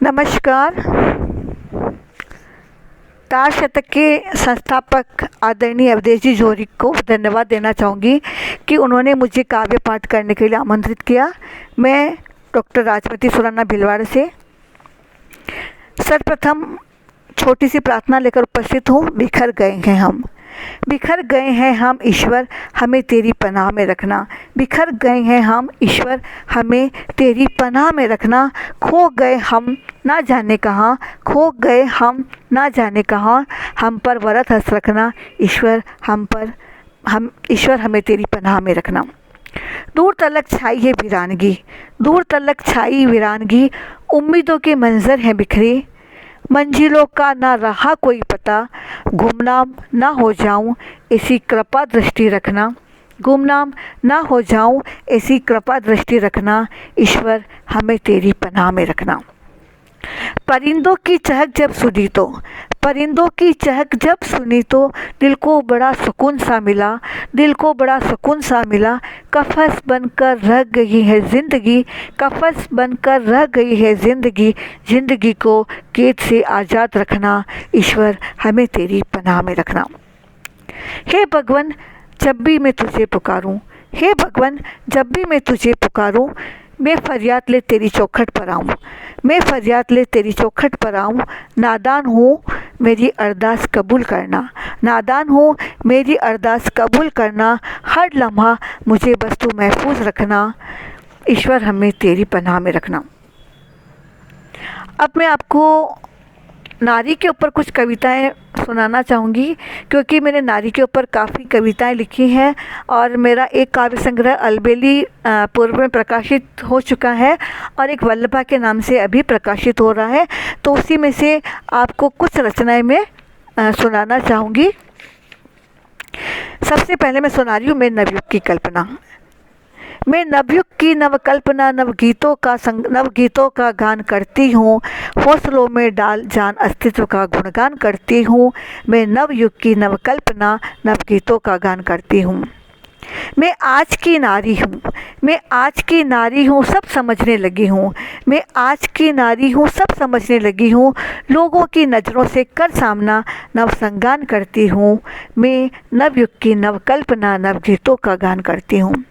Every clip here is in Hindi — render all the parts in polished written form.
नमस्कार। तार शतक के संस्थापक आदरणीय अवधेश जी जोरी को धन्यवाद देना चाहूँगी कि उन्होंने मुझे काव्य पाठ करने के लिए आमंत्रित किया। मैं डॉक्टर राजमती सुराना भिलवाड़ा से सर्वप्रथम छोटी सी प्रार्थना लेकर उपस्थित हूँ। बिखर गए हैं हम ईश्वर, हमें तेरी पनाह में रखना। बिखर गए हैं हम ईश्वर, हमें तेरी पनाह में रखना। खो गए हम ना जाने कहाँ, खो गए हम ना जाने कहाँ, हम पर वरद हंस रखना। ईश्वर ईश्वर हमें तेरी पनाह में रखना। दूर तलक छाई है वीरानगी, दूर तलक छाई वीरानगी, उम्मीदों के मंजर हैं बिखरे, मंजिलों का ना रहा कोई पता, गुमनाम ना हो जाऊं ऐसी कृपा दृष्टि रखना। गुमनाम ना हो जाऊं ऐसी कृपा दृष्टि रखना। ईश्वर हमें तेरी पनाह में रखना। परिंदों की चहक जब सुनी तो, परिंदों की चहक जब सुनी तो दिल को बड़ा सुकून सा मिला, दिल को बड़ा सुकून सा मिला। कफस बनकर रह गई है ज़िंदगी, कफस बनकर रह गई है ज़िंदगी, ज़िंदगी को कैद से आज़ाद रखना। ईश्वर हमें तेरी पनाह में रखना। हे भगवान जब भी मैं तुझे पुकारूं, हे भगवान जब भी मैं तुझे पुकारूं, मैं फरियाद ले तेरी चौखट पर आऊँ, मैं फरियाद ले तेरी चौखट पर आऊँ। नादान हूँ मेरी अरदास कबूल करना, नादान हूँ मेरी अरदास कबूल करना। हर लम्हा मुझे बस तू महफूज रखना। ईश्वर हमें तेरी पनाह में रखना। अब मैं आपको नारी के ऊपर कुछ कविताएं सुनाना चाहूँगी, क्योंकि मैंने नारी के ऊपर काफ़ी कविताएं लिखी हैं और मेरा एक काव्य संग्रह अलबेली पूर्व में प्रकाशित हो चुका है और एक वल्लभा के नाम से अभी प्रकाशित हो रहा है। तो उसी में से आपको कुछ रचनाएं मैं सुनाना चाहूँगी। सबसे पहले मैं सुना रही हूँ मैं नवयुग की कल्पना। मैं नवयुग की नवकल्पना, नवगीतों का गान करती हूँ, हौसलों में डाल जान अस्तित्व का गुणगान करती हूँ। मैं नवयुग की नवकल्पना, नवगीतों का गान करती हूँ। मैं आज की नारी हूँ, मैं आज की नारी हूँ, सब समझने लगी हूँ। मैं आज की नारी हूँ, सब समझने लगी हूँ। लोगों की नज़रों से कर सामना, नवसंगान करती हूँ। मैं नवयुग की नवकल्पना, नवगीतों का गान करती हूँ।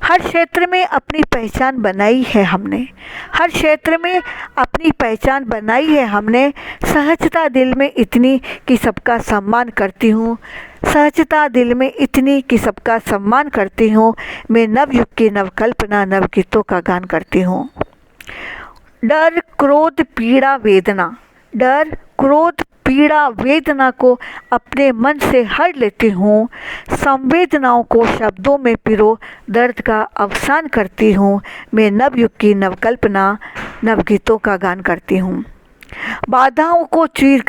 हर क्षेत्र में अपनी पहचान बनाई है हमने, हर क्षेत्र में अपनी पहचान बनाई है हमने। सहजता दिल में इतनी कि सबका सम्मान करती हूँ, सहजता दिल में इतनी कि सबका सम्मान करती हूँ। मैं नवयुग की नवकल्पना, नवगीतों का गान करती हूँ। डर क्रोध पीड़ा वेदना, डर क्रोध पीड़ा वेदना को अपने मन से हर लेती हूँ। संवेदनाओं को शब्दों में पिरो दर्द का अवसान करती हूँ। मैं नवयुग की नवकल्पना, नवगीतों का गान करती हूँ। बाधाओं को चीर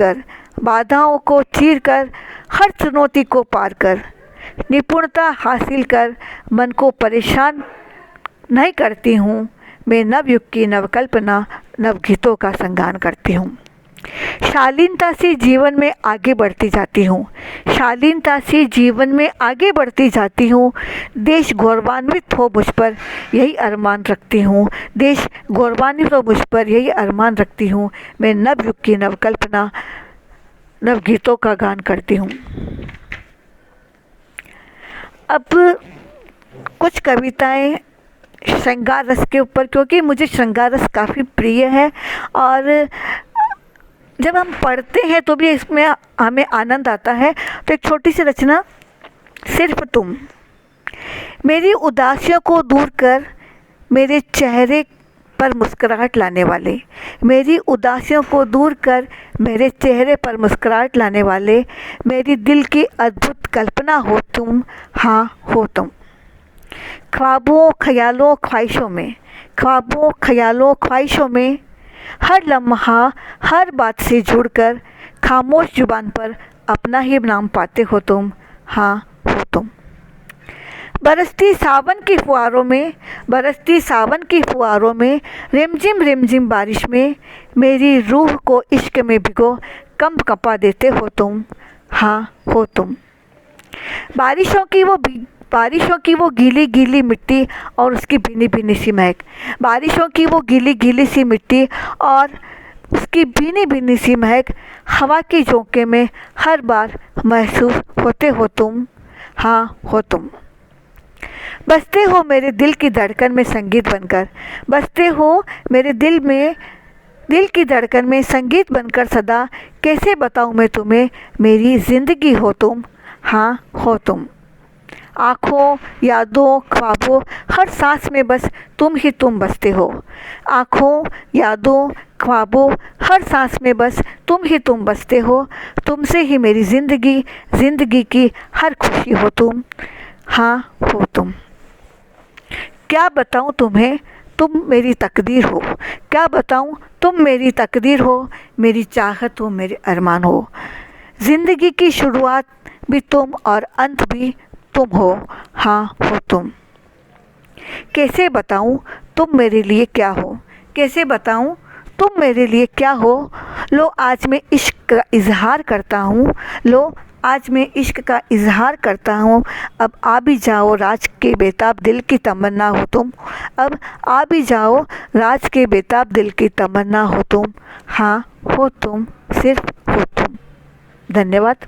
कर हर चुनौती को पार कर, निपुणता हासिल कर मन को परेशान नहीं करती हूँ। मैं नवयुग की नवकल्पना, नवगीतों का संगान करती हूँ। शालीनता से जीवन में आगे बढ़ती जाती हूँ, शालीनता से जीवन में आगे बढ़ती जाती हूँ। देश गौरवान्वित हो मुझ पर यही अरमान रखती हूँ, देश गौरवान्वित हो मुझ पर यही अरमान रखती हूँ। मैं नवयुग की नवकल्पना, नवगीतों का गान करती हूँ। अब कुछ कविताएं श्रृंगार रस के ऊपर, क्योंकि मुझे श्रृंगार रस काफ़ी प्रिय है और जब हम पढ़ते हैं तो भी इसमें हमें आनंद आता है। तो एक छोटी सी रचना, सिर्फ तुम। मेरी उदासियों को दूर कर मेरे चेहरे पर मुस्कुराहट लाने वाले, मेरी उदासियों को दूर कर मेरे चेहरे पर मुस्कुराहट लाने वाले, मेरी दिल की अद्भुत कल्पना हो तुम, हाँ हो तुम। ख्वाबों ख्यालों ख्वाहिशों में, ख्वाबों ख्यालों ख्वाहिशों में हर लम्हा हर बात से जुड़कर खामोश जुबान पर अपना ही नाम पाते हो तुम, हाँ हो तुम। बरसती सावन की फुहारों में, बरसती सावन की फुहारों में, रिमझिम रिमझिम बारिश में मेरी रूह को इश्क में भिगो कंप कपा देते हो तुम, हाँ हो तुम। बारिशों की वो गीली गीली मिट्टी और उसकी भीनी भीनी सी महक, बारिशों की वो गीली गीली सी मिट्टी और उसकी भीनी भीनी सी महक हवा के झोंके में हर बार महसूस होते हो तुम, हाँ हो तुम। बसते हो मेरे दिल की धड़कन में संगीत बनकर, बसते हो मेरे दिल की धड़कन में संगीत बनकर सदा। कैसे बताऊँ मैं तुम्हें, मेरी ज़िंदगी हो तुम, हाँ हो तुम। आँखों, यादों, ख्वाबों, हर सांस में बस तुम ही तुम बसते हो। आँखों, यादों, ख्वाबों, हर सांस में बस तुम ही तुम बसते हो। तुमसे ही मेरी ज़िंदगी की हर खुशी हो तुम, हाँ हो तुम। क्या बताऊँ तुम्हें, तुम मेरी तकदीर हो। क्या बताऊँ, तुम मेरी तकदीर हो, मेरी चाहत हो, मेरे अरमान हो। ज़िंदगी की शुरुआत भी तुम और अंत भी तुम हो, हाँ हो तुम। कैसे बताऊँ तुम मेरे लिए क्या हो, कैसे बताऊँ तुम मेरे लिए क्या हो। लो आज मैं इश्क का इजहार करता हूँ, लो आज मैं इश्क का इजहार करता हूँ। अब आ भी जाओ राज के बेताब दिल की तमन्ना हो तुम, अब आ भी जाओ राज के बेताब दिल की तमन्ना हो तुम, हाँ हो तुम, सिर्फ हो तुम। धन्यवाद।